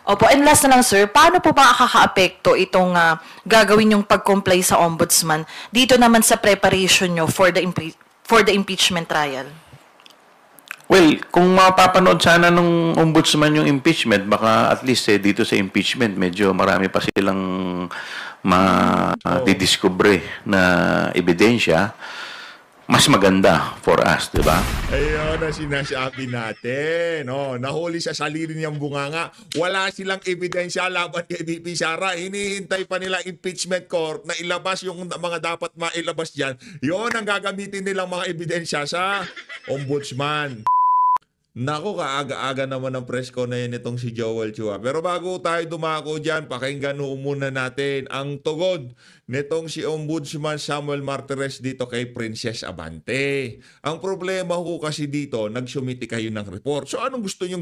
Opo, and last na lang sir, paano po ba kakaapekto itong gagawin yung pag-comply sa ombudsman dito naman sa preparation nyo for the impeachment trial? Well, kung mapapanood sana ng ombudsman yung impeachment, baka at least dito sa impeachment, medyo marami pa silang ma-didiscover na ebidensya. Mas maganda for us, di ba? Ayun ang sinasabi natin. Oh, nahuli sa saliri niyang bunganga. Wala silang ebidensya laban kay VP Sara. Hinihintay pa nila impeachment court na ilabas yung mga dapat mailabas dyan. Yun ang gagamitin nilang mga ebidensya sa ombudsman. Nako, kaaga-aga naman ang press ko na yan itong si Joel Chua. Pero bago tayo dumako dyan, pakinggan muna natin ang tugod nitong si Ombudsman Samuel Martires dito kay Princess Abante. Ang problema ko kasi dito, nagsumiti kayo ng report. So anong gusto nyo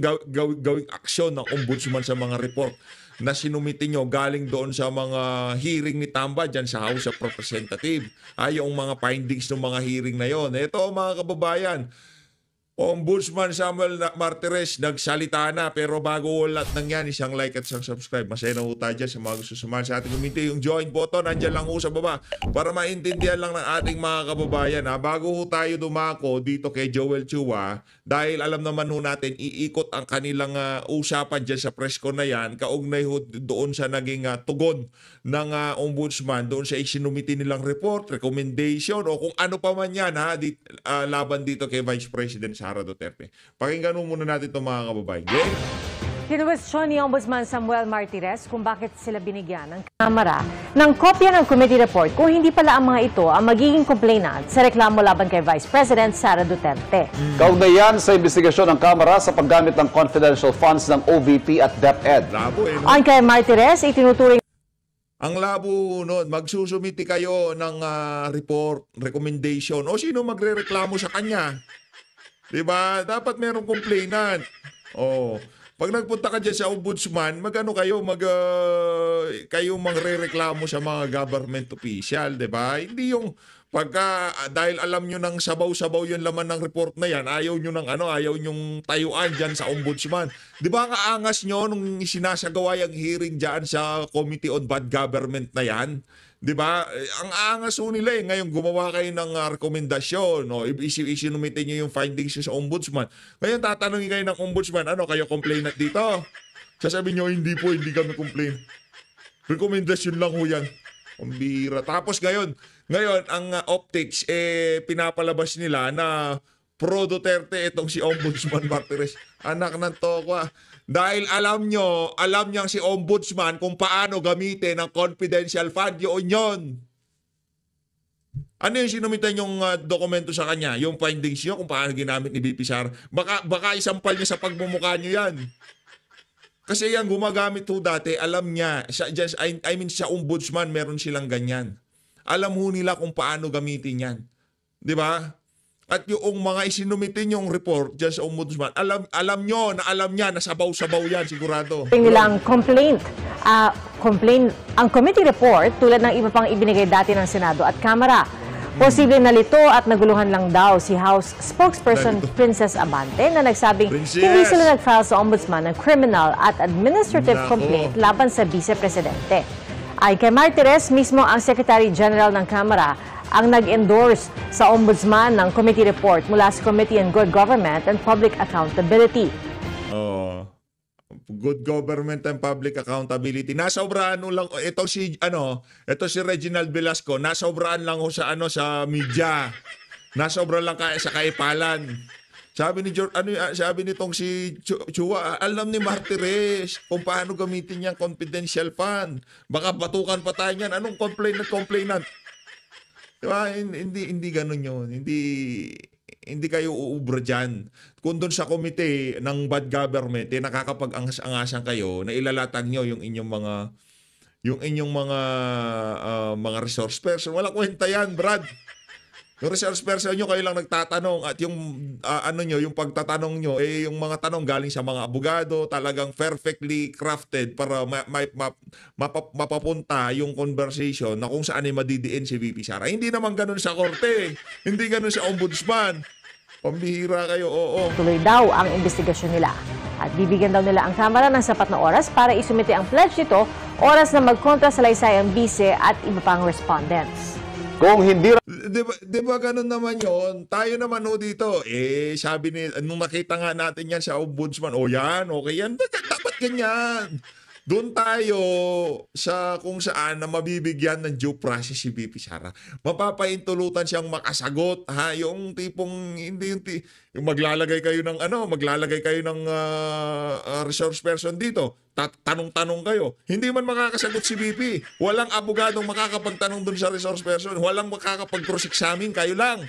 gawing aksyon ng Ombudsman sa mga report na sinumiti nyo galing doon sa mga hearing ni Tamba dyan sa House of Representatives? Yung mga findings ng mga hearing na yon. Ito mga kababayan, Ombudsman Samuel Martires nagsalita na, pero bago lahat ng yan, isang like at isang subscribe. Masaya na ho tayo dyan sa mga gusto sumali sa ating community. Yung join button, andyan lang ho sa baba para maintindihan lang ng ating mga kababayan. Bago ho tayo dumako dito kay Joel Chua, dahil alam naman ho natin, iikot ang kanilang usapan dyan sa press ko na yan, kaugnay ho doon sa naging tugon ng Ombudsman, doon sa isinumiti nilang report, recommendation, o kung ano pa man yan laban dito kay Vice President Sara Duterte. Pakinggan muna natin itong mga kababayan. Okay? Kinuwestiyon ni Ombudsman Samuel Martires kung bakit sila binigyan ng Kamara ng kopya ng committee report kung hindi pala ang mga ito ang magiging complainant sa reklamo laban kay Vice President Sara Duterte. Kaugnayan sa investigasyon ng Kamara sa paggamit ng confidential funds ng OVP at DepEd. Labo no? Ayon kay Martires, itinuturing ang labo noon, magsusumiti kayo ng report, recommendation, o sino magrereklamo sa kanya. Diba? Dapat merong complainant. Oh, pag nagpunta ka dyan sa ombudsman, kayo magrereklamo sa mga government official, diba? Hindi yung dahil alam nyo ng sabaw-sabaw yung laman ng report na yan, ayaw nyong tayuan dyan sa ombudsman. Diba ang aangas nyo nung sinasagawa yung hearing dyan sa Committee on Bad Government na yan? Diba? Ang aangas ho nila ngayon gumawa kayo ng rekomendasyon, isinumite nyo yung findings sa ombudsman. Ngayon tatanungin kayo ng ombudsman, kayo complainant dito? Sasabihin nyo, hindi kami complain. Rekomendasyon lang ho yan. Pambira. Tapos ngayon ang optics pinapalabas nila na pro Duterte itong si Ombudsman Martires. Anak ng tokwa. Dahil alam niyang si Ombudsman kung paano gamitin ang confidential fund yun. Ano yung sinumitan yung dokumento sa kanya? Yung findings niyo kung paano ginamit ni VP Sara. Baka isampal niya sa pagmumukha niyo yan. Kasi yan, gumagamit ho dati, alam niya, sa ombudsman, meron silang ganyan. Alam ho nila kung paano gamitin yan. Di ba? At yung mga isinumitin yung report dyan sa ombudsman, alam niya na sabaw-sabaw yan, sigurado. nilang complaint. Ang committee report, tulad ng iba pang ibinigay dati ng Senado at Kamara, posibleng nalito at naguluhan lang daw si House spokesperson Princess Abante na nagsabing hindi sila nag-file sa ombudsman ng criminal at administrative complaint laban sa vice-presidente. Ay kay Martires, mismo ang Secretary General ng Kamara ang nag-endorse sa ombudsman ng committee report mula sa Committee on Good Government and Public Accountability. Good government and public accountability. Nasobrahan lang ito si Reginald Velasco, nasobrahan lang ho sa media. Nasobrahan lang sa kaipalan. Sabi nitong si Chua, alam ni Martires kung paano gamitin yung confidential fund. Baka batukan pa tayo niyan. Anong complainant? Diba? Hindi ganun yun. Hindi kayo uubra dyan. Kung doon sa komite ng bad government, nakakapag-angas-angasan kayo na ilalatag nyo yung inyong mga resource person. Wala kwenta yan, Brad. Yung resource person nyo, kayo lang nagtatanong at yung yung pagtatanong nyo, yung mga tanong galing sa mga abogado, talagang perfectly crafted para mapapunta yung conversation na kung saan ay madidiin si VP Sara. Hindi naman ganun sa korte. Hindi ganun sa ombudsman. Pambihira kayo, oo. Tuloy daw ang investigasyon nila. At bibigyan daw nila ang Kamara ng sapat na oras para isumite ang pledge nito, oras na magkontra sa laysay ang bise at iba pang respondents. Kung hindi Di ba ganun naman yon? Tayo naman ho dito. Sabi ni, nung nakita nga natin yan sa ombudsman, yan, okay yan. Dapat ganyan. Doon tayo sa kung saan na mabibigyan ng due process si VP Sara. Mapapaintulutan siyang makasagot, ha? Yung tipong hindi yung maglalagay kayo ng resource person dito. Tanong-tanong kayo. Hindi man makakasagot si VP. Walang abogadong makakapagtanong doon sa resource person. Walang makakapag-cross-examine, kayo lang.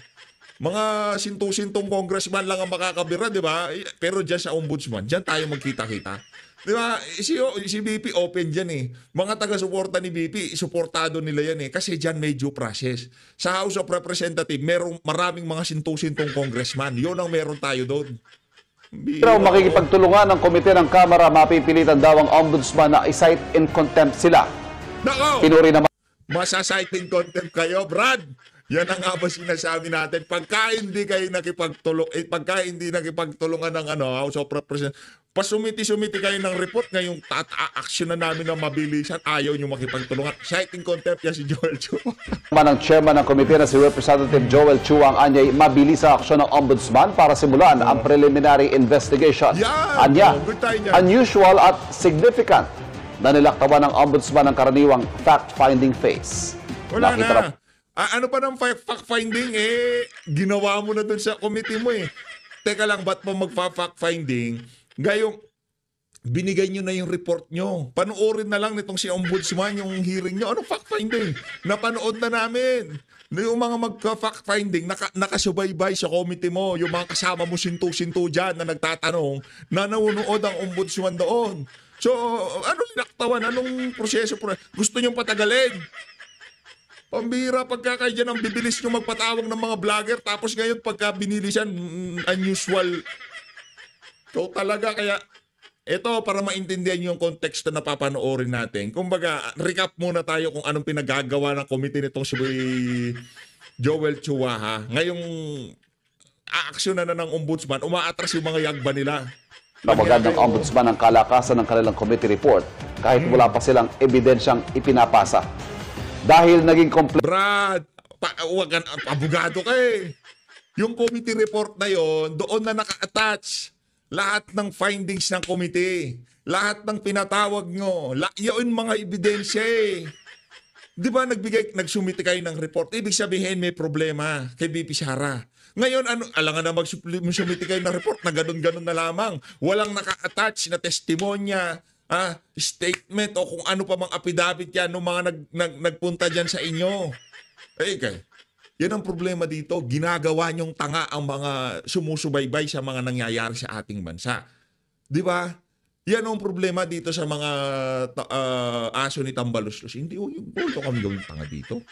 Mga sintu-sintong congressman lang ang makakabira, di ba? Pero dyan sa ombudsman, dyan tayo magkita-kita. Di ba? Si VP open dyan eh. Mga taga-suporta ni VP, suportado nila yan eh. Kasi dyan may due process. Sa House of Representatives, maraming mga sintu-sintong congressman. Yun ang meron tayo doon. Pero makikipagtulungan ng komite ng Kamara, mapipilitan daw ang ombudsman na i-cite in contempt sila. Nako! Pinuri naman Masasite in contempt kayo, Brad. Yan ang nga ba sinasabi natin. Pagka hindi nakipagtulungan ng House of Representatives, pasumiti-sumiti kayo ng report ngayong action na namin na mabilisan, ayaw nyo makipagtulungan. Citing contempt yan si Joel Chu. ang chairman ng komite na si Representative Joel Chu ang anyay mabilis sa aksyon ng ombudsman para simulan ang preliminary investigation. Yan! Anya, Good tayo niyan. unusual at significant na nilaktawan ng ombudsman ang karaniwang fact-finding phase. Wala Nakita na. Ano pa ng fact-finding ginawa mo na dun sa committee mo eh. Teka lang, ba't mo magpa-fact-finding? Gayong, binigay nyo na yung report nyo. Panoorin na lang nitong si Ombudsman yung hearing nyo. Anong fact-finding? Napanood na namin. Yung mga magka-fact-finding, nakasubaybay sa committee mo. Yung mga kasama mo sintu-sintu dyan na nagtatanong, na nanonood ang Ombudsman doon. So, anong linaktawan? Anong proseso? Gusto nyong patagalin? Pambira, pagka kayo dyan ang bibilis nyo magpatawag ng mga vlogger, tapos ngayon pagka binilisan, unusual. So talaga, kaya ito para maintindihan yung konteksto na papanoorin natin. Kumbaga, recap muna tayo kung anong pinagagawa ng committee nitong si Joel Chua, ha. Ngayong aaksyonan na ng ombudsman, umaatras yung mga yagba nila. Tawagan ng ombudsman ang kalakasan ng kanilang committee report kahit wala pa silang ebidensyang ipinapasa. Dahil naging Brad, abogado ka eh. Yung committee report na yon, doon na naka-attach lahat ng findings ng committee. Lahat ng pinatawag nyo. Yun mga ebidensya eh. Di ba nagsumite kayo ng report? Ibig sabihin may problema kay VP Sara. Ngayon, alangan na magsumite kayo ng report na ganun-ganun na lamang. Walang naka-attach na testimonya, statement o kung ano pa mang affidavit yan ng mga nagpunta dyan sa inyo. Okay. Yan ang problema dito. Ginagawa niyong tanga ang mga sumusubaybay sa mga nangyayari sa ating bansa. Di ba? Yan ang problema dito sa mga aso ni Tambaluslos. Hindi yung kami gawin tanga dito.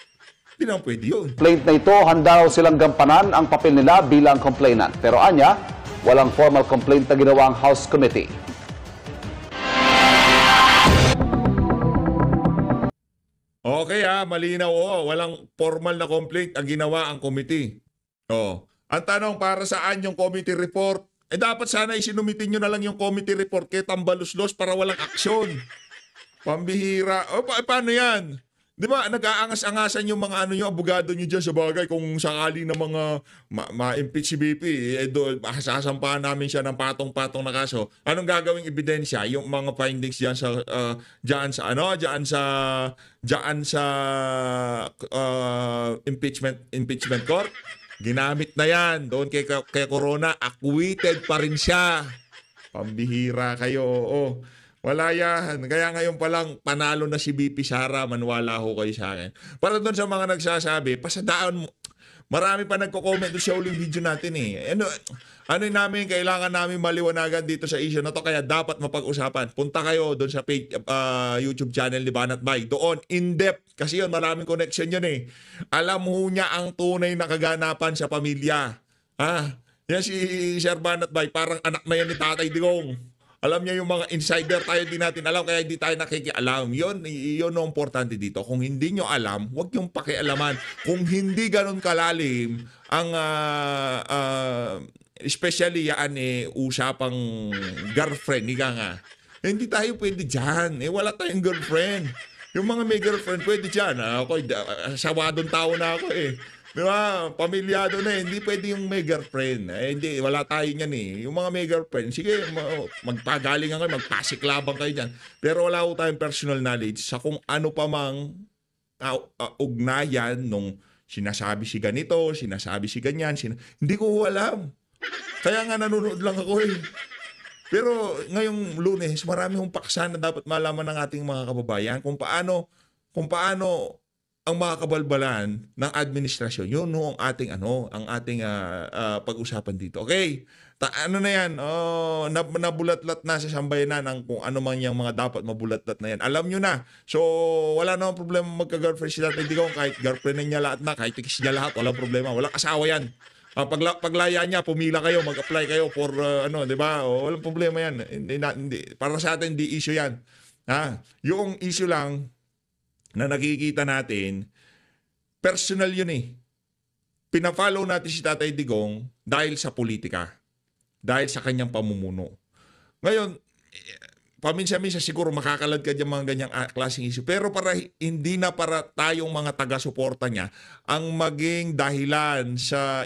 Hindi naman pwede yun. complaint na ito, handa raw silang gampanan ang papel nila bilang complainant. Pero anya, walang formal complaint na ginawa ang House Committee. Okay malinaw. Walang formal na complaint ang ginawa ang committee. Ang tanong, para saan yung committee report? Dapat sana isinumitin nyo na lang yung committee report kay Tambaluslos para walang aksyon. Pambihira. Paano yan? Di ba, nag-aangas-angasan yung mga abogado nyo dyan sa bagay kung sakali na mga ma-impeach si BP, sasampahan namin siya ng patong-patong na kaso. Anong gagawing ebidensya? Yung mga findings dyan sa impeachment court? Ginamit na yan. Doon kay Corona, acquitted pa rin siya. Pambihira kayo. Wala yan. Kaya ngayon pa lang, panalo na si VP Sara. Manwala ho kayo sa akin. Para doon sa mga nagsasabi, pasadaan mo. Marami pa nagko-comment doon sa uling video natin eh. Kailangan namin maliwanagan dito sa issue na to. Kaya dapat mapag-usapan. Punta kayo doon sa page, YouTube channel ni Banat Bay. Doon, in-depth. Kasi yun, maraming connection yun eh. Alam ho niya ang tunay na kaganapan sa pamilya. Yan si Sir Banat Bay, parang anak na yan ni Tatay Digong. Alam niya yung mga insider, tayo din natin alam, kaya hindi tayo nakikialam. Yun ang importante dito. Kung hindi nyo alam, huwag yung pakialaman. Kung hindi ganun kalalim ang especially yan usapang girlfriend, ika nga. Hindi tayo pwede dyan. Wala tayong girlfriend. Yung mga may girlfriend, pwede dyan. Ako, sawadong tao na ako Di ba? Pamilyado na Hindi pwede yung may girlfriend. Hindi, wala tayo niyan Yung mga may girlfriend, sige, magpagalingan kayo, magpasiklabang kayo dyan. Pero wala ko tayong personal knowledge sa kung ano pa mang ugnayan nung sinasabi si ganito, sinasabi si ganyan. Hindi ko alam. Kaya nga nanonood lang ako Pero ngayong Lunes, marami hong paksa na dapat malaman ng ating mga kababayan kung paano ang mga kabalbalan ng administrasyon. Yun ang ating pag-usapan dito. Okay? Ano na yan? Nabulatlat na sa sambayanan ang kung ano man yung mga dapat mabulatlat na yan. Alam nyo na. So, wala namang problema magka-girlfriend si Tatay Digong. Kahit girlfriend niya lahat na, kahit kiss niya lahat, walang problema. Walang asawa yan. Paglaya niya, pumila kayo, mag-apply kayo for di ba? Walang problema yan. Hindi. Para sa atin, hindi issue yan. Yung issue lang na nakikita natin, personal yun Pina-follow natin si Tatay Digong dahil sa politika. Dahil sa kanyang pamumuno. Ngayon, paminsan-minsan siguro makakalad ka dyan mga ganyang klaseng issue. Pero hindi na para tayong mga taga-suporta niya ang maging dahilan sa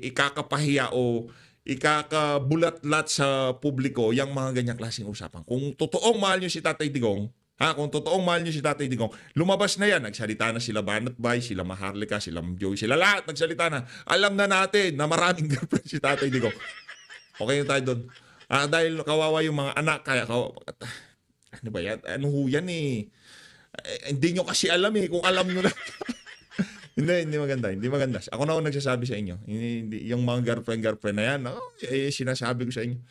ikakapahiya o ikakabulatlat sa publiko yung mga ganyang klaseng usapan. Kung totoong mahal niyo si Tatay Digong, kung totoong mahal niyo si Tatay Digong, lumabas na yan. Nagsalita na sila Banat Bay, sila Maharlika, sila Joey, sila lahat nagsalita na. Alam na natin na maraming girlfriend si Tatay Digong. Okay na tayo doon. Dahil kawawa yung mga anak, kaya ano ba yan? Ano ho yan hindi nyo kasi alam kung alam nyo lang. hindi maganda. Hindi maganda. Ako na ako nagsasabi sa inyo. Hindi, yung mga girlfriend na yan, sinasabi ko sa inyo.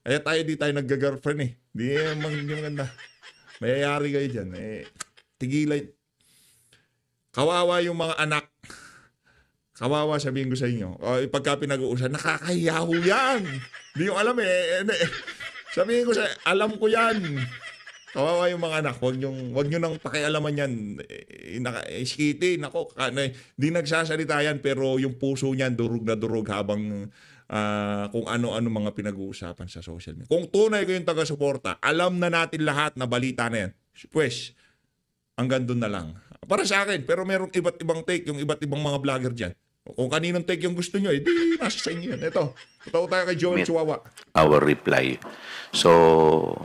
Kaya di tayo nagga-girlfriend Hindi maganda. Mayayari kayo dyan. Tigilan. Kawawa yung mga anak. Kawawa, sabihin ko sa inyo. Pagka pinag-uusapan, nakakahiya ho yan. Hindi yung alam Sabihin ko alam ko yan. Kawawa yung mga anak. Huwag nyo nang pakialaman yan. Iskiti, nako. Hindi nagsasalita yan, pero yung puso niyan durog na durog habang kung ano-ano mga pinag-uusapan sa social media. Kung tunay ko yung taga-suporta, alam na natin lahat na balita na yan. Pues, hanggang doon na lang. Para sa akin, pero merong iba't ibang take, yung iba't ibang mga vlogger dyan. Kung kaninong take yung gusto nyo, di nasa sa inyo yan. Ito, totoo tayo kay Joel Chihuahua. Our reply. So,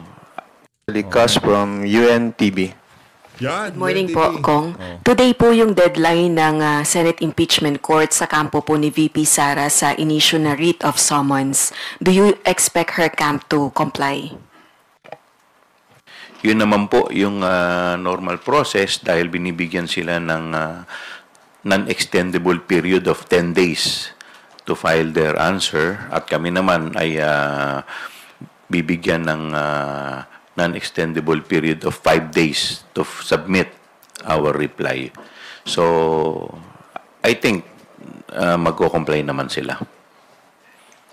Likas from UNTV. Yan, Good morning UNTV. po, Kong. Today po yung deadline ng Senate Impeachment Court sa kampo po ni VP Sara sa inisyu na writ of summons. Do you expect her camp to comply? Yun naman po yung normal process dahil binibigyan sila ng non-extendable period of 10 days to file their answer at kami naman ay bibigyan ng non-extendable period of 5 days to submit our reply. So, I think magko-comply naman sila.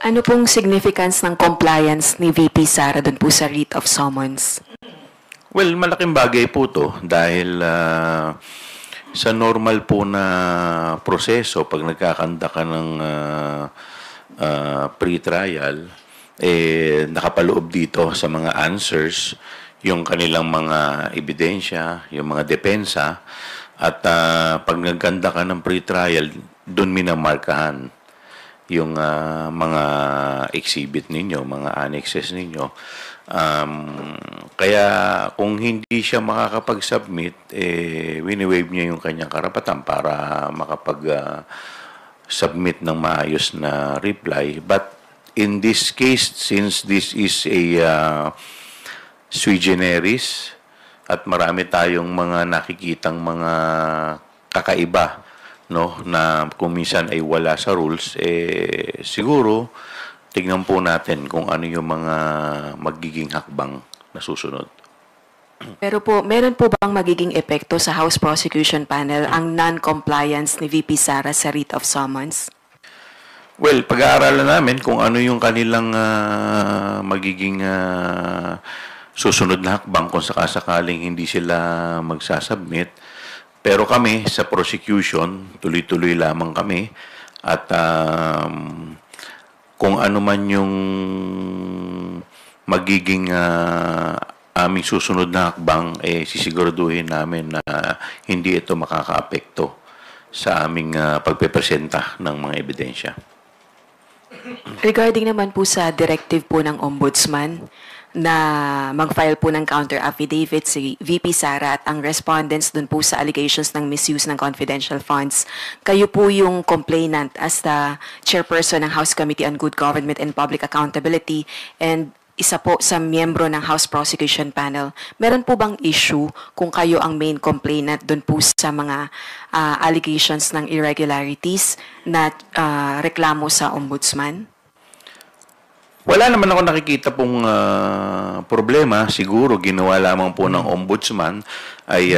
Ano pong significance ng compliance ni VP Sara dun po sa writ of summons? Well, malaking bagay po to dahil sa normal po na proseso, pag nagkakanda ka ng pre-trial, nakapaloob dito sa mga answers, yung kanilang mga ebidensya, yung mga depensa, at pag nagkanda ka ng pre-trial, doon minamarkahan yung mga exhibit ninyo, mga annexes ninyo. Kaya kung hindi siya makakapag-submit, wini-waive niya yung kanyang karapatan para makapag-submit ng maayos na reply. But in this case, since this is a sui generis at marami tayong mga nakikitang mga kakaiba, no, na kung minsan ay wala sa rules, siguro tignan po natin kung ano yung mga magiging hakbang na susunod. Pero po, meron po bang magiging epekto sa House Prosecution Panel ang non-compliance ni VP Sara sa writ of summons? Well, pag-aaralan namin kung ano yung kanilang magiging susunod na hakbang kung sakasakaling hindi sila magsasubmit. Pero kami sa prosecution, tuloy-tuloy lamang kami at kung ano man yung magiging aming susunod na hakbang, sisiguraduhin namin na hindi ito makakaapekto sa aming pagpepresenta ng mga ebidensya. Regarding naman po sa directive po ng Ombudsman na mag-file po ng counter affidavit si VP Sara at ang respondents dun po sa allegations ng misuse ng confidential funds, kayo po yung complainant as the chairperson ng House Committee on Good Government and Public Accountability and isa po sa miyembro ng House Prosecution Panel. Meron po bang issue kung kayo ang main complainant dun po sa mga allegations ng irregularities na reklamo sa Ombudsman? Wala naman ako nakikita pong problema. Siguro ginawa lamang po ng Ombudsman ay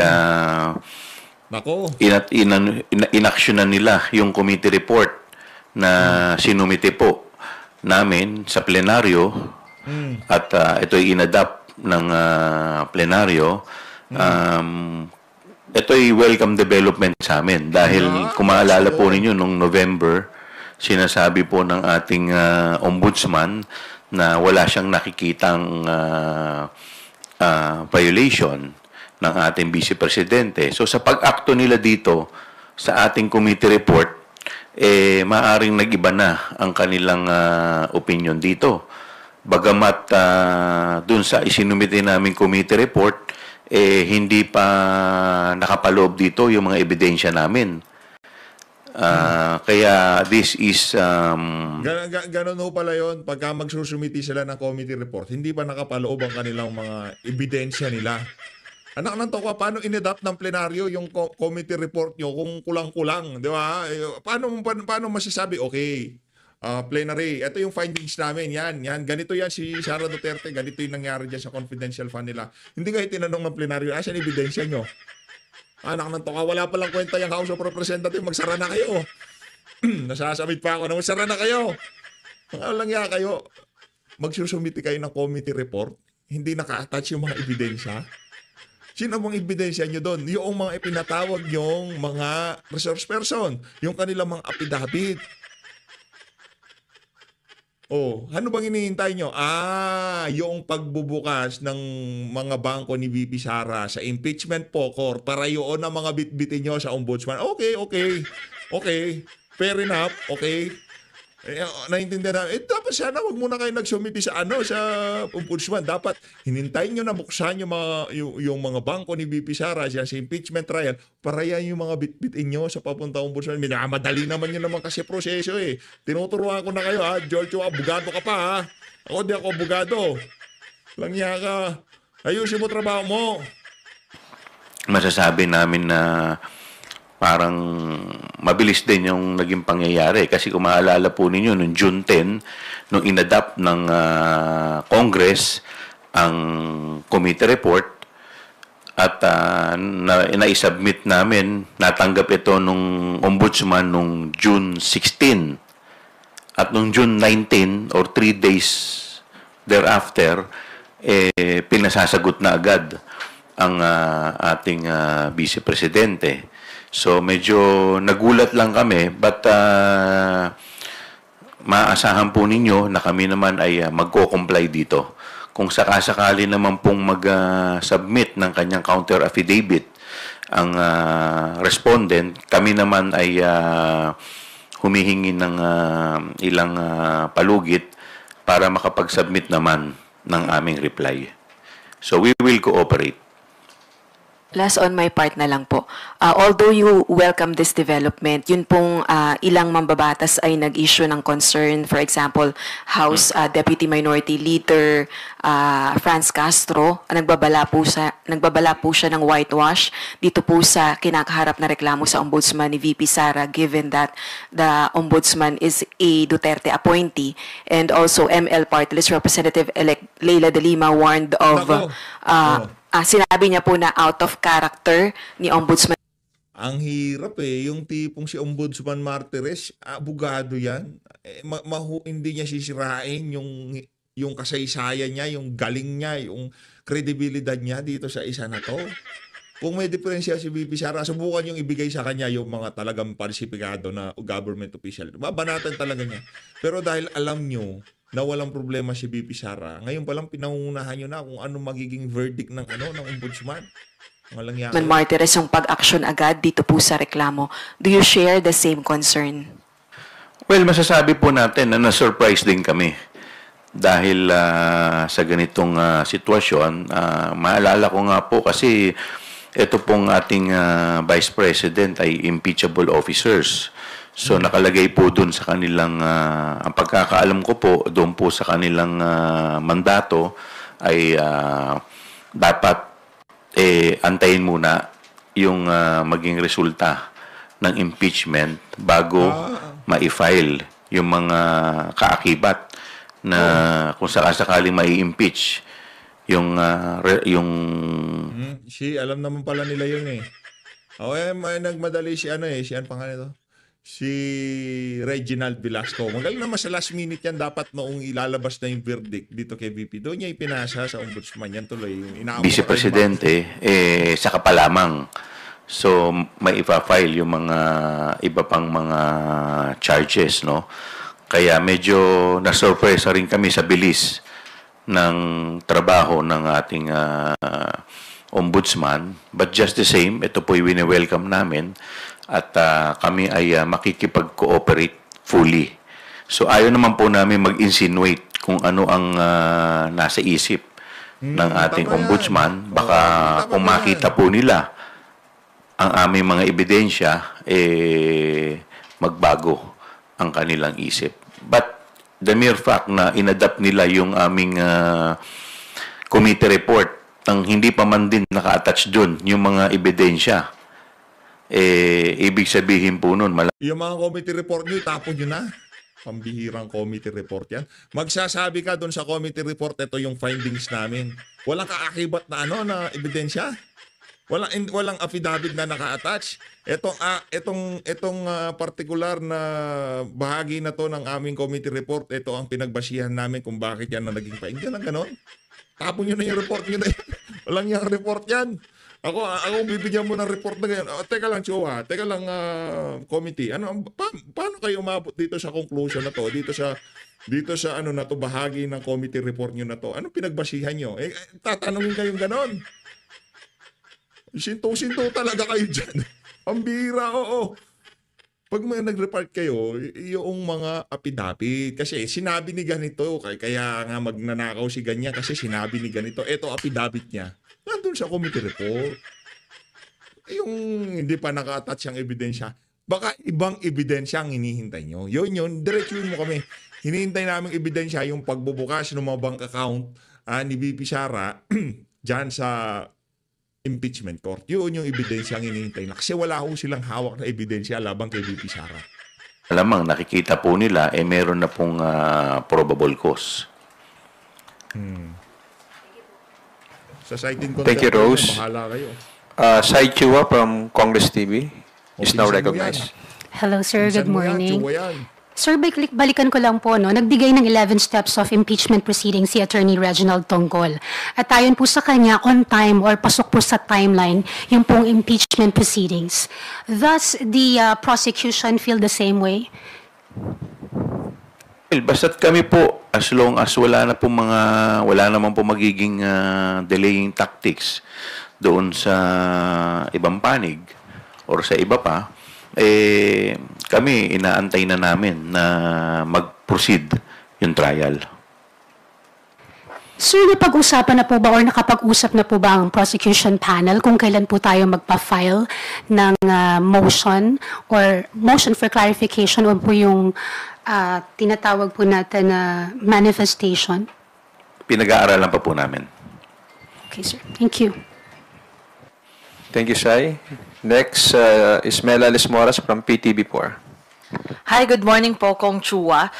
Nako. inaksyonan nila yung committee report na sinumite po namin sa plenaryo at ito ay inadapt ng plenaryo. Ito ay welcome development sa amin dahil kung maalala po ninyo nung November, sinasabi po ng ating ombudsman na wala siyang nakikitang violation ng ating vice presidente. So sa pag-akto nila dito sa ating committee report, maaring nag-iba na ang kanilang opinion dito. Bagamat dun sa isinumite namin committee report, hindi pa nakapaloob dito yung mga ebidensya namin. Kaya this is Ganon ho pala yun. Pagka magsusumiti sila ng committee report, hindi pa nakapaloob ang kanilang mga ebidensya nila. Anak ng toka, paano inadapt ng plenaryo yung committee report nyo kung kulang-kulang, di ba? Paano masasabi, okay, plenary, ito yung findings namin, yan, ganito yan si Sara Duterte, ganito yung nangyari dyan sa confidential fund nila. Hindi kayo tinanong ng plenaryo, asan ebidensya nyo? Anak ng toka, wala palang kwenta yung House of Representatives, magsara na kayo. Nasasabit pa ako na magsara na kayo. Walang ya kayo. Magsusumiti kayo ng committee report, hindi naka-attach yung mga ebidensya. Sino bang ebidensya nyo doon? Yung mga ipinatawag yung mga resource person, yung kanilang mga affidavit. Ano bang hinihintay nyo? Yung pagbubukas ng mga bangko ni VP Sara sa impeachment po, court, para yun ang mga bitbitin nyo sa ombudsman. Okay. Fair enough. Okay. Naintindihan namin. Dapat sana wag muna kayo nagsumiti sa ombudsman. Dapat hinintayin nyo na buksan yung mga bangko ni VP Sara sa impeachment trial para yan yung mga bitbitin nyo sa papunta ombudsman. Minamadali naman yun naman kasi proseso eh. Tinuturuan ko na kayo Giorgio, abogado ka pa Ako di ako abogado. Langya ka. Ayusin mo trabaho mo. masasabi namin na parang mabilis din yung naging pangyayari. Kasi kung maalala po ninyo, noong June 10, nung inadapt ng Congress ang committee report at na-submit namin, natanggap ito nung ombudsman nung June 16. At nung June 19 or 3 days thereafter, pinasasagot na agad ang ating vice presidente. So medyo nagulat lang kami, but maaasahan po ninyo na kami naman ay magko-comply dito. Kung sakasakali naman pong mag-submit ng kanyang counter affidavit ang respondent, kami naman ay humihingi ng ilang palugit para makapag-submit naman ng aming reply. So we will cooperate. Last on my part na lang po. Although you welcome this development, yun pong ilang mambabatas ay nag-issue ng concern. For example, House Deputy Minority Leader Franz Castro, nagbabala po siya ng whitewash dito po sa kinakaharap na reklamo sa Ombudsman ni VP Sara, given that the Ombudsman is a Duterte appointee. And also ML Party List Representative-elect Leila De Lima warned of sinabi niya po na out of character ni Ombudsman. Ang hirap yung tipong si Ombudsman Martires, abogado yan. Hindi niya sisirain yung kasaysayan niya, yung galing niya, yung kredibilidad niya dito sa isa na to. Kung may diferensya si VP Sara, subukan yung ibigay sa kanya yung mga talagang parsipikado na government official. Babanatan talaga niya. Pero dahil alam nyo na walang problema si VP Sara, ngayon palang pinangungunahan nyo na kung ano magiging verdict ng ombudsman. Walang yan. Man Martires, yung pag-action agad dito po sa reklamo. Do you share the same concern? Well, masasabi po natin na na-surprise din kami. Dahil sa ganitong sitwasyon, maalala ko nga po kasi ito pong ating Vice President ay impeachable officers. So nakalagay po doon sa kanilang, ang pagkakaalam ko po, doon po sa kanilang mandato ay dapat antayin muna yung maging resulta ng impeachment bago ma-file yung mga kaakibat na kung sakaling mai-impeach yung alam naman pala nila yun eh. May nagmadali si ano pangalan ito? Si Reginald Velasco. Magaling naman sa last minute yan, dapat noong ilalabas na yung verdict dito kay VP. Doon niya ipinasa sa ombudsman yan tuloy. Vice Presidente, saka pa lamang. So, may ipa-file yung mga iba pang mga charges, no? Kaya medyo na-surpresa rin kami sa bilis ng trabaho ng ating ombudsman. But just the same, ito po yung wini-welcome namin at kami ay makikipag-cooperate fully. So ayaw naman po namin mag-insinuate kung ano ang nasa isip ng ating ombudsman. Baka kung makita po nila ang aming mga ebidensya, magbago ang kanilang isip. But the mere fact na inadapt nila yung aming committee report nang hindi pa man din naka-attach dun yung mga ebidensya, ibig sabihin po nun, yung mga committee report nyo, tapon nyo na. Pambihirang committee report yan. Magsasabi ka dun sa committee report, ito yung findings namin. Walang kaakibat na na ebidensya. Walang affidavit na naka-attach. Itong particular na bahagi na to ng aming committee report, ito ang pinagbasihan namin kung bakit yan na naging finding. Yan ang ganon. Tapon nyo na yung report nyo na yan. Walang yung report yan. Ako bibigyan mo ng report na ganyan. Teka lang, Chua. Teka lang, committee. Paano kayo umabot dito sa conclusion na to? Dito sa na to, bahagi ng committee report nyo na to. Anong pinagbasihan nyo? Tatanungin kayong ganon. Sinto talaga kayo dyan. Ang bihira, oo. Pag may nag-report kayo, yung mga affidavit. Kasi sinabi ni ganito, kaya nga magnanakaw si ganyan kasi sinabi ni ganito. Ito affidavit niya. Nandun sa committee report. Yung hindi pa naka-attach ang ebidensya, baka ibang ebidensya ang hinihintay nyo. Yun, diretsuin mo kami. Hinihintay namin ebidensya yung pagbubukas ng mga bank account ni VP Sara dyan sa impeachment court. Yun yung ebidensya ang hinihintay na. Kasi wala ho silang hawak na ebidensya labang kay VP Sara. Alamang nakikita po nila, meron na pong probable cause. Sa citing Thank you, Rose. Bahala kayo. Sai Chua from Congress TV is now Opisan mo recognized. Hello, sir. Minsan Good mo yan, morning. Chua yan. Sir, balikan ko lang po, nagbigay ng 11 steps of impeachment proceedings si Attorney Reginald Tonggol. At ayon po sa kanya, on time or pasok po sa timeline, yung pong impeachment proceedings. Thus, the prosecution feel the same way? Well, basta't kami po, as long as wala naman po magiging delaying tactics doon sa ibang panig or sa iba pa, kami inaantay na namin na mag-proceed yung trial. Sir, napag-usapan na po ba or nakapag-usap na po ba ang prosecution panel kung kailan po tayo magpa-file ng motion or motion for clarification o po yung tinatawag po natin na manifestation? Pinag-aaralan pa po namin. Okay, sir. Thank you. Thank you, Sai. Next is Mela Lismoras from PTV4. Hi, good morning po, Kong Chua.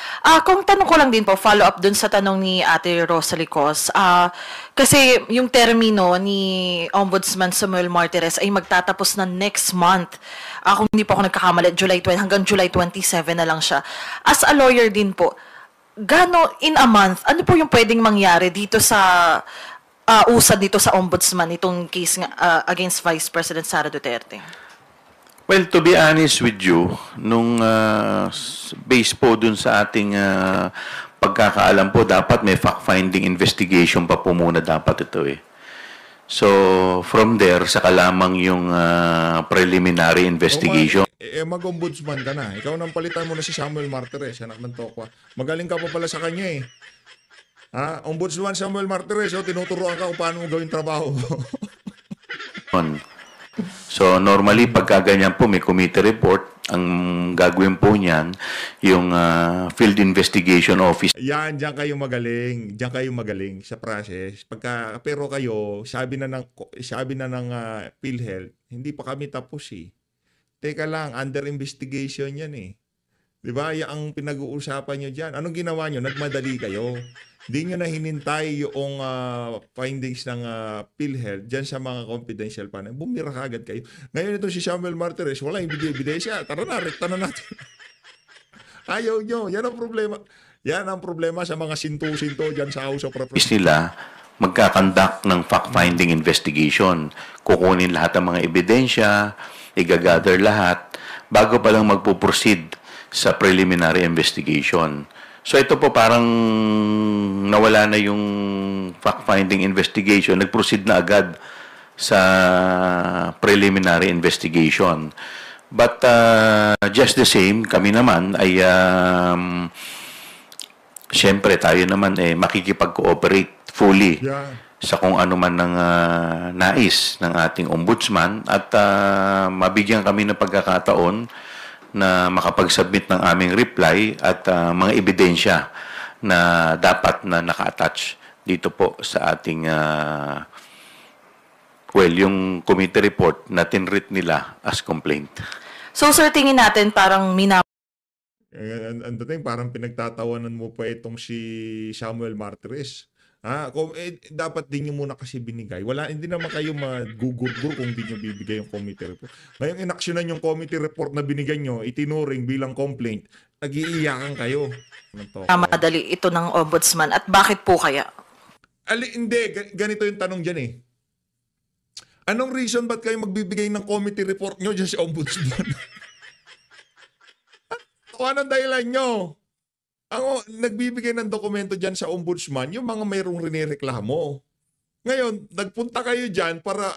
Kung tanong ko lang din po, follow up dun sa tanong ni Ate Rosalie Cos. Kasi yung termino ni Ombudsman Samuel Martires ay magtatapos na next month. Kung hindi po ako nagkakamali, hanggang July 27 na lang siya. As a lawyer din po, in a month, ano po yung pwedeng mangyari dito sa usad dito sa ombudsman itong case nga, against Vice President Sara Duterte? Well, to be honest with you, nung base po dun sa ating pagkakaalam po, dapat may fact-finding investigation pa po muna dapat ito eh. So, from there, saka lamang yung preliminary investigation. Mag-ombudsman ka na. Ikaw nang palitan mo na si Samuel Martires, anak ng Tokwa. Magaling ka pa pala sa kanya eh. Ombudsman Samuel Martires, tinuturuan ka kung paano mo gawin trabaho. So, normally, pagka ganyan po, may committee report, ang gagawin po niyan, yung field investigation office. Yan, diyan kayo magaling. Diyan kayo magaling sa process. Pero kayo, sabi na ng PhilHealth, hindi pa kami tapos eh. Teka lang, under investigation yan eh. Di ba? Yan ang pinag-uusapan nyo dyan. Anong ginawa nyo? Nagmadali kayo. Hindi nyo na hinintay yung findings ng PhilHealth dyan sa mga confidential panel. Bumira ka agad kayo. Ngayon ito si Samuel Martires, wala yung ebidensya. Tara na, rekta na natin. Ayaw nyo. Yan ang problema. Yan ang problema sa mga sinto-sinto dyan sa House of Representatives. Nila magkakandak ng fact-finding investigation. Kukunin lahat ng mga ebidensya, igagather lahat, bago pa lang magpuproceed sa preliminary investigation. So ito po parang nawala na yung fact-finding investigation, nag-proceed na agad sa preliminary investigation. But just the same, kami naman ay siyempre tayo naman makikipag-cooperate fully sa kung ano man ng nais ng ating ombudsman at mabigyan kami ng pagkakataon na makapag-submit ng aming reply at mga ebidensya na dapat na naka-attach dito po sa ating yung committee report na tinreat nila as complaint. So sir, tingin natin parang Ang dating parang pinagtatawanan mo pa itong si Samuel Martires. Dapat din nyo muna kasi binigay. Hindi naman kayo magugugur kung di nyo bibigay yung committee report. Ngayong inaksyonan yung committee report na binigay nyo, itinuring bilang complaint, nag-iiyakan kayo. madali ito ng ombudsman at bakit po kaya? Hindi, ganito yung tanong dyan eh. Anong reason ba't kayo magbibigay ng committee report nyo dyan sa ombudsman? Anong dahilan nyo? Ang nagbibigay ng dokumento dyan sa ombudsman, yung mga mayroong rinireklamo. Ngayon, nagpunta kayo dyan para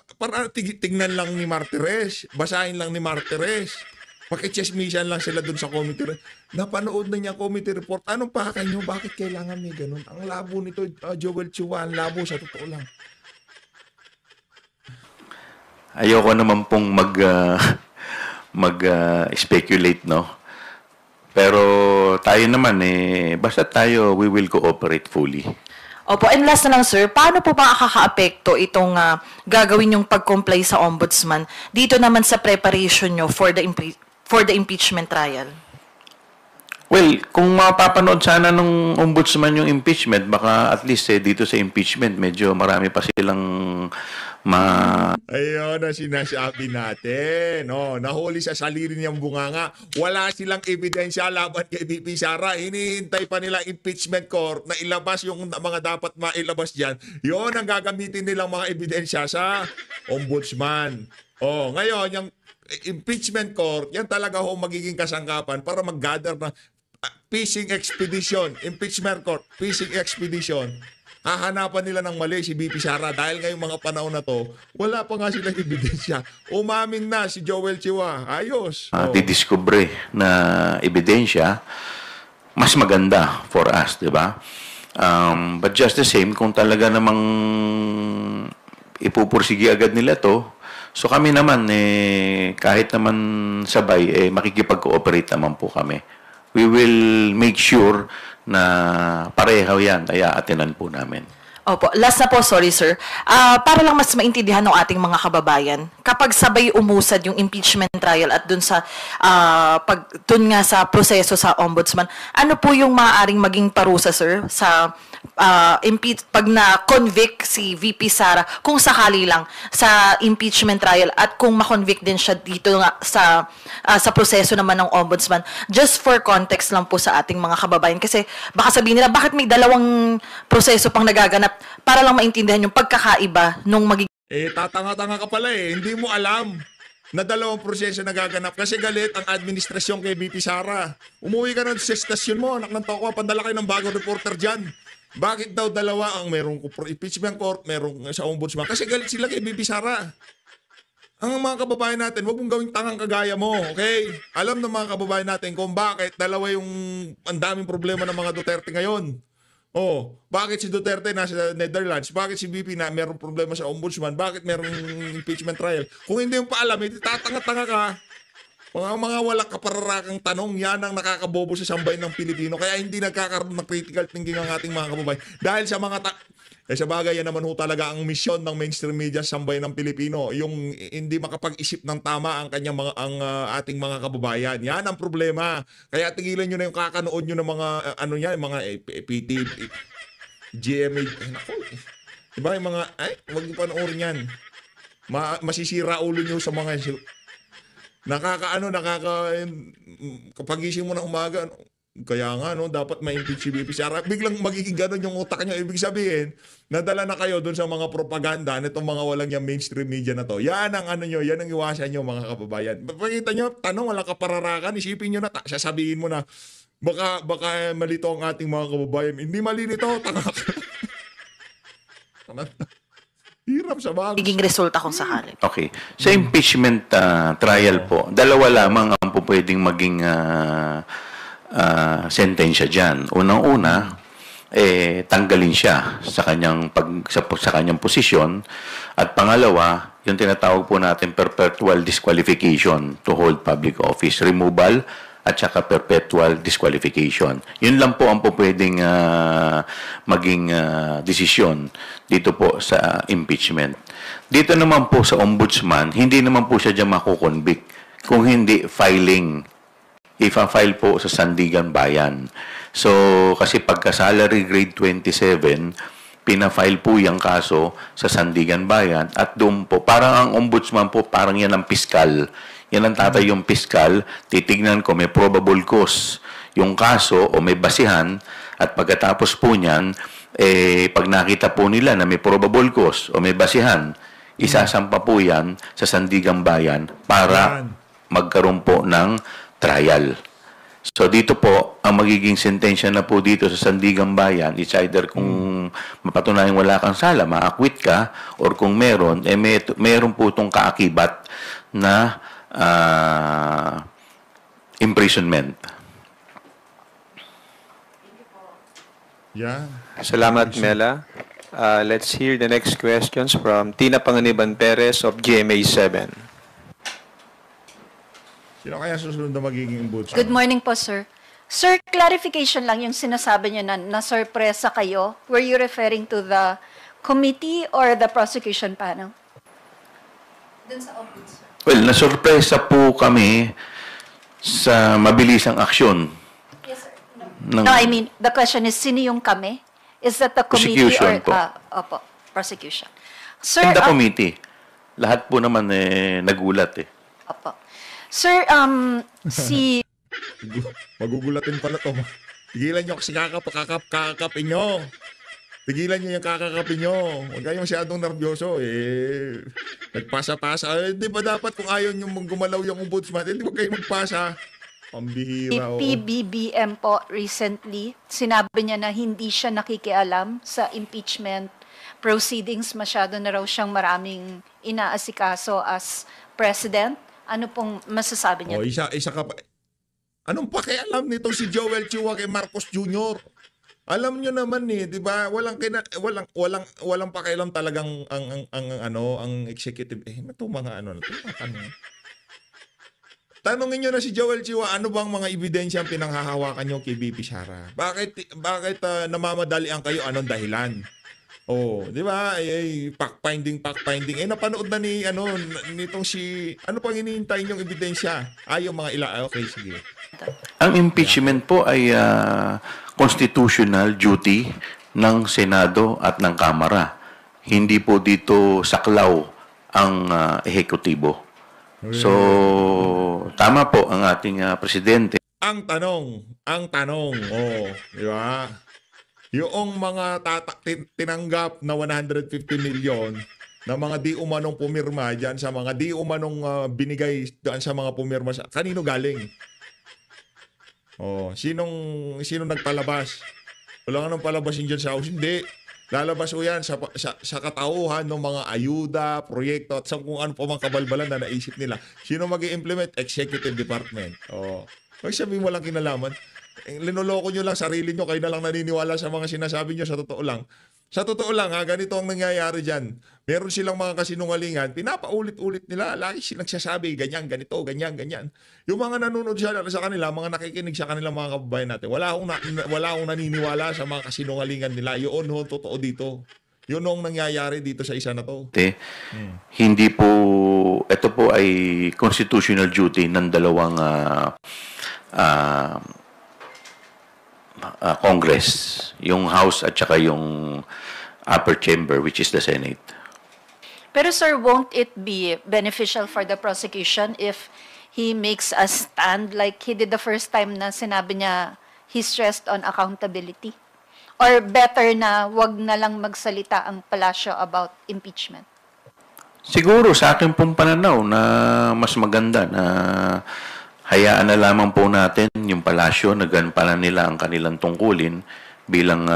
tignan lang ni Martires, basahin lang ni Martires. Pakichismisan lang sila dun sa committee report. Napanood na niya committee report. Anong pakay nyo? Bakit kailangan may ganun? Ang labo nito, Joel Chua, ang labo sa totoo lang. Ayoko naman pong mag-speculate, no? Pero tayo naman basta tayo, we will cooperate fully. Opo, and last na lang sir, paano po ba nakaka-apekto itong gagawin yung pag-comply sa ombudsman dito naman sa preparation nyo for the impeachment trial? Well, kung mapapanood sana ng ombudsman yung impeachment, baka at least dito sa impeachment, medyo marami pa silang Ayun na sinasabi natin. Nahuli sa saliri niyang bunganga. Wala silang ebidensya laban kay VP Sara. Hinihintay pa nila impeachment court na ilabas yung mga dapat mailabas dyan. Yun ang gagamitin nilang mga ebidensya sa ombudsman. Ngayon, yung impeachment court, yan talaga magiging kasangkapan para mag-gather ng fishing expedition. Impeachment court, fishing expedition. Hahanapan nila ng mali si VP Sara dahil ngayong mga panahon na to, wala pa nga silang ebidensya. Umamin na si Joel Chua. Ayos. Didiscover na ebidensya, mas maganda for us, di ba? But just the same, kung talaga namang ipupursige agad nila to, so kami naman, kahit naman sabay, makikipag-cooperate naman po kami. We will make sure na pareho yan, ay aatinan po namin. Opo, last na po, sorry sir. Para lang mas maintindihan ng ating mga kababayan, kapag sabay umusad yung impeachment trial at dun nga sa proseso sa ombudsman, ano po yung maaaring maging parusa sir sa pag na-convict si VP Sara, kung sakali lang sa impeachment trial at kung ma-convict din siya dito nga sa proseso naman ng ombudsman. Just for context lang po sa ating mga kababayan kasi baka sabihin nila bakit may dalawang proseso pang nagaganap para lang maintindihan yung pagkakaiba nung magiging Tatanga-tanga ka pala hindi mo alam na dalawang proseso nagaganap kasi galit ang administrasyon kay VP Sara. Umuwi ka na sa estasyon mo, anak ng toko, pandala kayo ng bagong reporter dyan. Bakit daw dalawa ang merong impeachment court, merong sa ombudsman? Kasi galit sila kay VP Sara. Ang mga kababayan natin, huwag mong gawing tangang kagaya mo, okay? Alam ng mga kababayan natin kung bakit dalawa yung ang daming problema ng mga Duterte ngayon. Bakit si Duterte nasa Netherlands? Bakit si VP na merong problema sa ombudsman? Bakit merong impeachment trial? Kung hindi mo pa alam, tatanga-tanga ka. Mga walang kapararakang tanong, yan ang nakakabobo sa sambayan ng Pilipino. Kaya hindi nagkakaroon ng critical thinking ang ating mga kababayan. Dahil sa mga sa bagay, yan naman talaga ang misyon ng mainstream media sa sambayan ng Pilipino. Yung hindi makapag-isip ng tama ang ating mga kababayan. Yan ang problema. Kaya tigilan nyo na yung kakanood nyo ng mga mga PT, GMA. Diba yung mga, huwag nyo panoorin yan. Masisira ulo nyo sa mga kapagising mo ng umaga, kaya nga dapat ma-impeach si VP Sara. Biglang magiging ganun yung utak niya. Ibig sabihin, nadala na kayo dun sa mga propaganda nitong mga walang yung mainstream media na to. Yan ang yan ang iwasan nyo mga kababayan. Pakita nyo, tanong, wala kapararakan, isipin nyo na, sasabihin mo na, baka malito ang ating mga kababayan. Hindi mali nito, hirap sa bagay. magiging resulta kung sakali. Okay. Sa impeachment trial po, dalawa lamang ang po pwedeng maging sentensya dyan. Unang-una, tanggalin siya sa kanyang sa kanyang posisyon, at pangalawa, yung tinatawag po natin perpetual disqualification to hold public office, removal at saka perpetual disqualification. Yun lang po ang po pwedeng maging desisyon dito po sa impeachment. Dito naman po sa ombudsman, hindi naman po siya dyan makukonvict kung hindi filing. Ifa-file po sa Sandigan Bayan. So, kasi pagka salary grade 27, pina-file po yung kaso sa Sandigan Bayan at doon po, parang ang ombudsman po, parang yan ang piskal. Yan ang tatay yung piskal, titignan ko may probable cause yung kaso o may basihan, at pagkatapos po niyan, pag nakita po nila na may probable cause o may basihan, isasampa po yan sa Sandigan Bayan para magkaroon po ng trial. So dito po, ang magiging sentensya na po dito sa Sandigan Bayan, it's either kung mapatunayan wala kang sala, ma-acquit ka, or kung meron, meron po itong kaakibat na imprisonment. Yeah. Salamat, Mela. Let's hear the next questions from Tina Panganiban Perez of GMA7. Sino kaya susunod na magiging ombudsman? Good morning po, sir. Sir, clarification lang yung sinasabi niyo na sorpresa kayo. Were you referring to the committee or the prosecution panel? Dun sa ombudsman. Well, nasurpresa po kami sa mabilisang aksyon. Yes, sir. No, I mean, the question is, sino yung kami? Is that the committee Prosecution or... po. Opo, prosecution. Sir, In the committee. Lahat po naman nagulat Opo. Sir, si... Magugulatin pala to. Tigilan nyo kasi kakapin nyo. Tigilan nyo yung kakakapin nyo. Huwag kayong masyadong nervyoso. Nagpasa-pasa. Di ba dapat kung ayaw nyo gumalaw yung ombudsman, di ba kayo magpasa? Pambihira. PBBM po recently, sinabi niya na hindi siya nakikialam sa impeachment proceedings. Masyado na raw siyang maraming inaasikaso as president. Ano pong masasabi niyo? Isa ka pa. Anong pakialam nitong si Joel Chua kay Marcos Jr.? Alam niyo naman di ba? Walang pakialam talagang ang executive. Ito mga tanungin niyo na si Joel Chua, ano bang mga ebidensya ang pinanghahawakan niyo kay VP Sara? Bakit namamadalian kayo? Anong dahilan? Di ba? Fact-finding. Napanood na nitong si... Ano pang hinihintay niyong ebidensya? Yung mga okay, sige. Ang impeachment po ay constitutional duty ng Senado at ng Kamara. Hindi po dito saklaw ang ehekutibo. So, tama po ang ating presidente. Ang tanong, di ba? Yung mga tinanggap na 150 million na mga di umanong pumirma dyan sa mga di umanong binigay dyan sa mga pumirma, kanino galing? Sinong nagpalabas? Wala nga nang palabasin dyan sa House. Hindi. Lalabas o yan sa katauhan ng mga ayuda, proyekto, at sa kung ano pa mga kabalbalan na naisip nila. Sino mag-i-implement? Executive Department. Huwag sabihin mo lang kinalaman. Linoloko nyo lang sarili nyo, kayo na lang naniniwala sa mga sinasabi nyo sa totoo lang. Sa totoo lang, ganito ang nangyayari dyan. Meron silang mga kasinungalingan, pinapaulit-ulit nila, lagi silang nagsasabi, ganyan, ganito, ganyan, ganyan. Yung mga nanonood sa kanila, mga nakikinig sa kanila, mga kababayan natin, wala akong naniniwala sa mga kasinungalingan nila. Yun ho, totoo dito. Yun ang nangyayari dito sa isa na to. Hindi po, ito po ay constitutional duty ng dalawang Congress, yung House at saka yung upper chamber, which is the Senate. Pero sir, won't it be beneficial for the prosecution if he makes a stand like he did the first time na sinabi niya he stressed on accountability? Or better na wag na lang magsalita ang palasyo about impeachment? Siguro sa akin pong pananaw na mas maganda na hayaan na lamang po natin yung palasyo na gampanan nila ang kanilang tungkulin bilang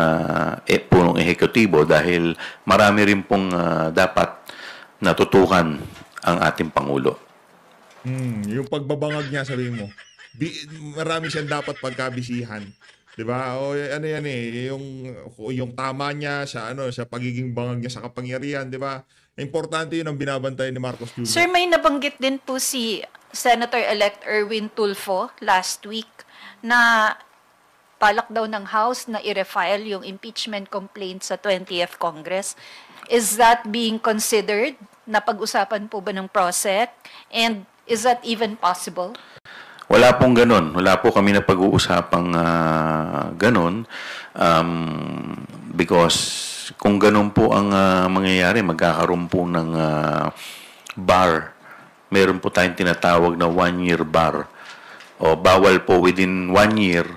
punong ehekutibo dahil marami rin pong dapat natutukan ang ating Pangulo. Yung pagbabangag niya, sabihin mo, marami siyang dapat pagkabisihan. Diba? O ano yan yung tama niya sa pagiging bangag niya sa kapangyarihan, diba? Importante yun ang binabantay ni Marcos Jr. Sir, may nabanggit din po si Senator-elect Erwin Tulfo last week na palak daw ng House na i-refile yung impeachment complaint sa 20th Congress. Is that being considered? Napag-usapan po ba ng PROSEC? And is that even possible? Wala pong ganun. Wala po kami na pag-uusapang ganun. Because kung ganun po ang mangyayari, magkakaroon po ng bar. Meron po tayong tinatawag na 1-year bar. O bawal po within 1 year,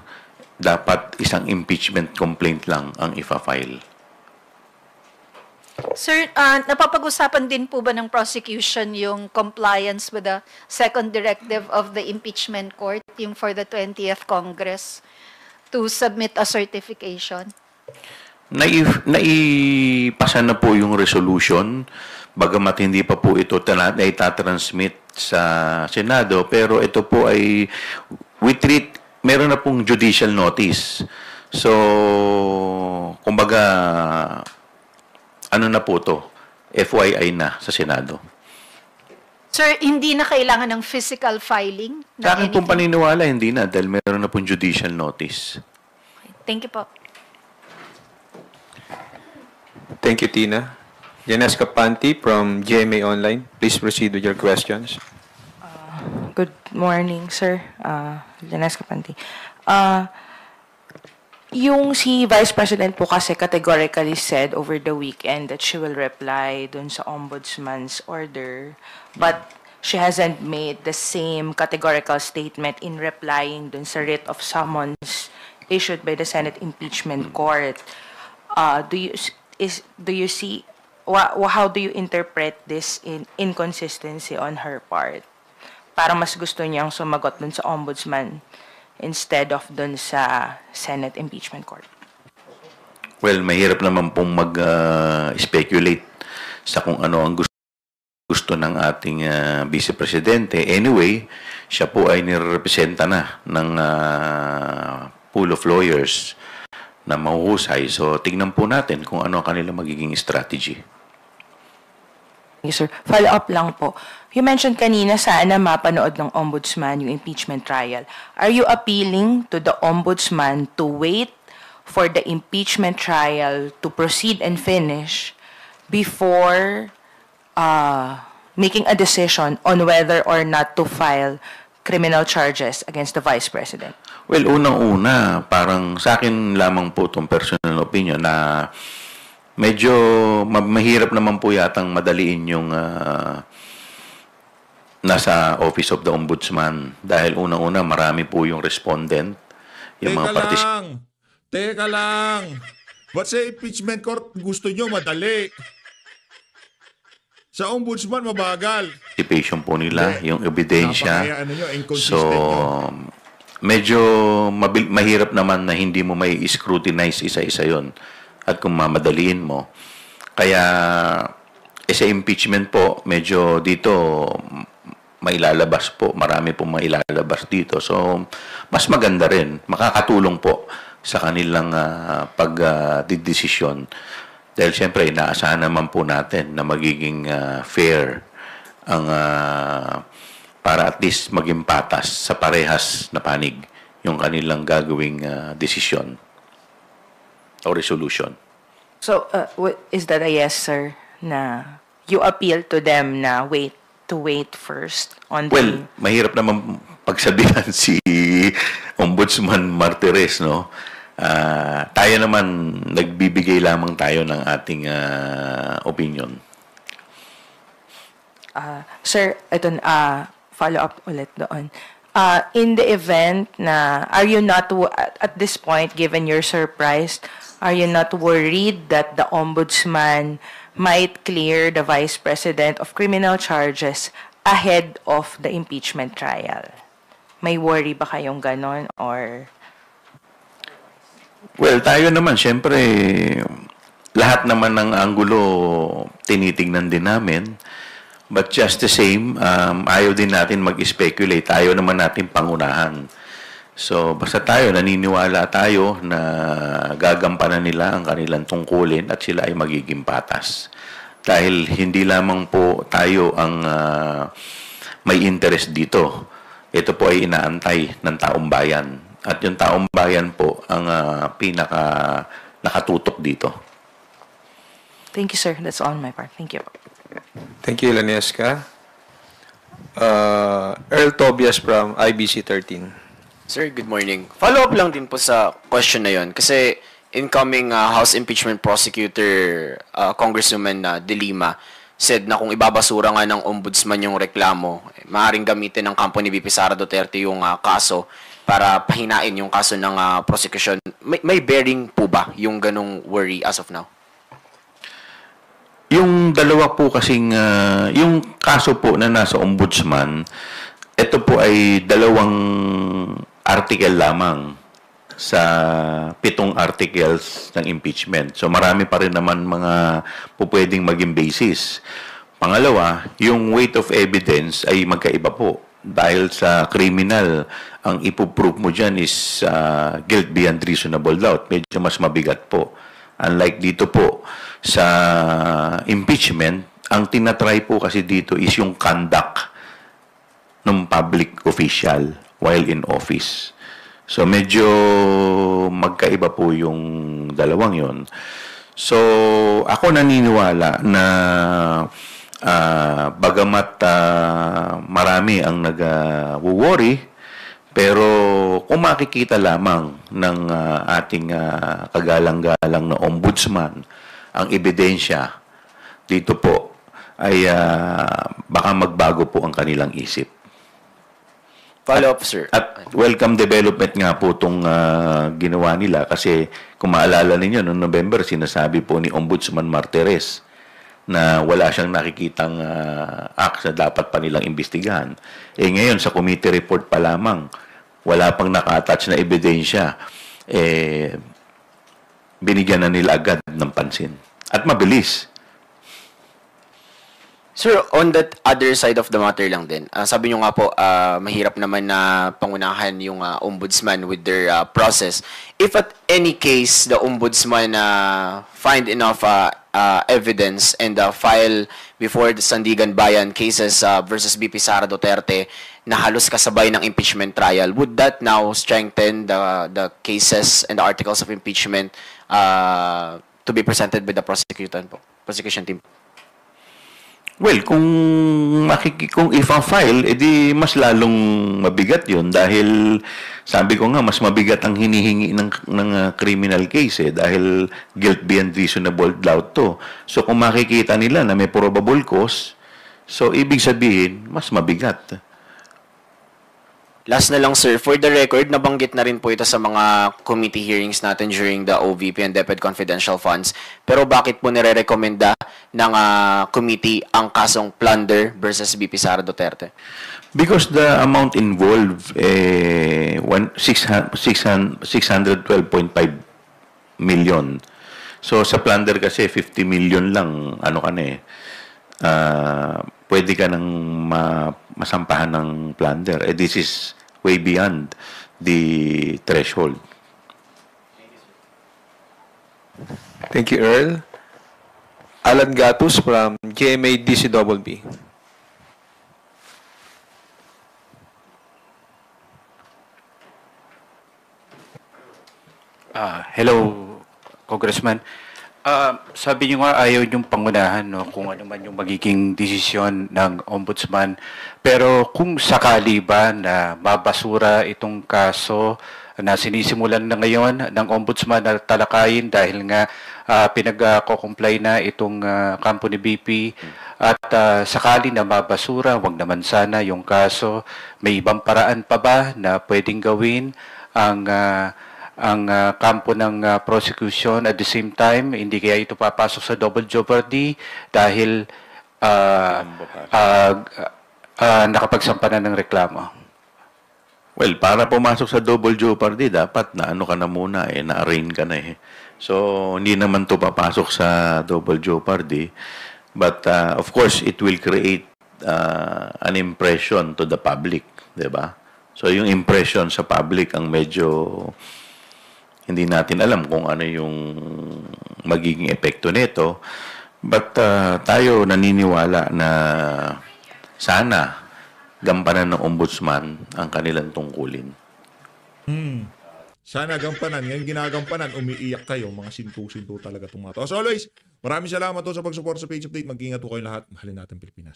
dapat isang impeachment complaint lang ang ifa-file. Sir, napapag-usapan din po ba ng prosecution yung compliance with the second directive of the impeachment court, yung for the 20th Congress, to submit a certification? Naipasa na po yung resolution, bagamat hindi pa po ito itatransmit sa Senado, pero ito po ay meron na pong judicial notice. So, kumbaga, ano na po to? FYI na sa Senado. Sir, hindi na kailangan ng physical filing? Sa akin pong paniniwala, hindi na, dahil meron na pong judicial notice. Thank you po. Thank you, Tina. Janes Capanti from GMA Online. Please proceed with your questions. Good morning, sir. Janes Capanti. Yung si Vice President po kasi categorically said over the weekend that she will reply dun sa Ombudsman's order, but she hasn't made the same categorical statement in replying dun sa writ of summons issued by the Senate Impeachment Court. Do you see, how do you interpret this inconsistency on her part? Parang mas gusto niyang sumagot dun sa Ombudsman instead of dun sa Senate Impeachment Court. Well, mahirap naman pong mag-speculate sa kung ano ang gusto ng ating Vice Presidente. Anyway, siya po ay nirepresenta na ng pool of lawyers na mahuhusay. So, tignan po natin kung ano ang kanilang magiging strategy. Yes, sir. Follow-up lang po. You mentioned kanina sana mapanood ng Ombudsman yung impeachment trial. Are you appealing to the Ombudsman to wait for the impeachment trial to proceed and finish before making a decision on whether or not to file criminal charges against the Vice President? Well, unang-una, parang sa akin lamang po itong personal opinion na medyo mahirap naman po yatang madaliin yung nasa Office of the Ombudsman. Dahil unang-una, marami po yung respondent. Yung mga Teka lang. Ba't sa impeachment court gusto nyo madali? Sa ombudsman mabagal. Participation po nila, yung ebidensya. So, medyo mahirap naman na hindi mo may scrutinize isa-isa yon at kung mamadaliin mo. Kaya, sa impeachment po, medyo dito mailalabas po. Marami po mailalabas dito. So, mas maganda rin. Makakatulong po sa kanilang pagdidesisyon. Dahil siyempre, inaasahan naman po natin na magiging fair ang para at least maging patas sa parehas na panig yung kanilang gagawing desisyon o resolution. So, is that a yes, sir, na you appeal to them na wait first on the... Well, mahirap naman pagsabihan si Ombudsman Martires, no? Tayo naman, nagbibigay lamang tayo ng ating opinion. Sir, ito, follow up ulit doon. In the event na, are you not, at this point, given your surprise, are you not worried that the Ombudsman might clear the Vice President of criminal charges ahead of the impeachment trial? May worry ba kayong ganon or... Well, tayo naman, syempre, lahat naman ng anggulo tinitingnan din namin. But just the same, ayaw din natin mag-speculate. Ayaw naman natin pangunahan. So, basta tayo, naniniwala tayo na gagampanan nila ang kanilang tungkulin at sila ay magiging patas. Dahil hindi lamang po tayo ang may interest dito. Ito po ay inaantay ng taong bayan. At yung taong bayan po ang nakatutok dito. Thank you, sir. That's all on my part. Thank you. Thank you, Lanesca. Earl Tobias from IBC 13. Sir, good morning. Follow-up lang din po sa question na yon. Kasi incoming House Impeachment Prosecutor Congresswoman De Lima said na kung ibabasura nga ng ombudsman yung reklamo, maaaring gamitin ng kampo ni VP Sara Duterte yung kaso para pahinain yung kaso ng prosecution. May bearing po ba yung ganong worry as of now? Yung dalawa po kasing, yung kaso po na nasa ombudsman, ito po ay dalawang article lamang sa 7 articles ng impeachment. So marami pa rin naman mga pwedeng maging basis. Pangalawa, yung weight of evidence ay magkaiba po. Dahil sa criminal, ang ipoprove mo dyan is guilt beyond reasonable doubt. Medyo mas mabigat po. Unlike dito po, sa impeachment, ang tinatry po kasi dito is yung conduct ng public official while in office. So, medyo magkaiba po yung dalawang yon. So, ako naniniwala na bagamat marami ang nag-worry, pero kung makikita lamang ng ating kagalang-galang na ombudsman ang ebidensya dito po ay baka magbago po ang kanilang isip. Follow-up, sir. At welcome development nga po itong ginawa nila kasi kung maalala ninyo, noong November, sinasabi po ni Ombudsman Martires na wala siyang nakikitang acts na dapat pa nilang imbestigahan. Eh ngayon, sa committee report pa lamang, wala pang naka-attach na ebidensya, binigyan na nila agad ng pansin. At mabilis. Sir, on that other side of the matter lang din, sabi nyo nga po, mahirap naman na pangunahan yung ombudsman with their process. If at any case, the ombudsman find enough evidence and file before the Sandigan Bayan cases versus BP Sara Duterte na halos kasabay ng impeachment trial, would that now strengthen the cases and the articles of impeachment to be presented by the prosecution team? Well, kung ifa-file, edi mas lalong mabigat 'yun dahil sabi ko nga mas mabigat ang hinihingi ng criminal case dahil guilt beyond reasonable doubt to. So kung makikita nila na may probable cause, so ibig sabihin mas mabigat. Last na lang, sir. For the record, nabanggit na rin po ito sa mga committee hearings natin during the OVP and DepEd confidential funds. Pero bakit po nire-recommenda ng committee ang kasong plunder versus VP Sara Duterte? Because the amount involved, 612.5 million. So sa plunder kasi 50 million lang, pwede ka nang masampahan ng plunder. This is way beyond the threshold. Thank you, Earl. Alan Gatus from GMA DCWB. Hello, Congressman. Sabi niyo nga ayaw niyong pangunahan kung ano man yung magiging desisyon ng ombudsman. Pero kung sakali ba na mabasura itong kaso na sinisimulan na ngayon ng ombudsman na talakayin dahil nga pinag-comply na itong kampo ni BP at sakali na mabasura, wag naman sana yung kaso, may ibang paraan pa ba na pwedeng gawin ang kampo ng prosecution at the same time, hindi kaya ito papasok sa double jeopardy dahil nakapagsampa na ng reklamo? Well, para pumasok sa double jeopardy, dapat na ka na muna, na-arraign ka na . So, hindi naman to papasok sa double jeopardy. But, of course, it will create an impression to the public, di ba? So, yung impression sa public ang medyo hindi natin alam kung ano yung magiging epekto nito. But tayo naniniwala na sana gampanan ng ombudsman ang kanilang tungkulin. Sana gampanan. Ngayon ginagampanan, umiiyak kayo. Mga sintu-sintu talaga itong mga to. As always, maraming salamat sa pag-support sa Page Update. Mag-ingat po kayo lahat. Mahalin natin Pilipinas.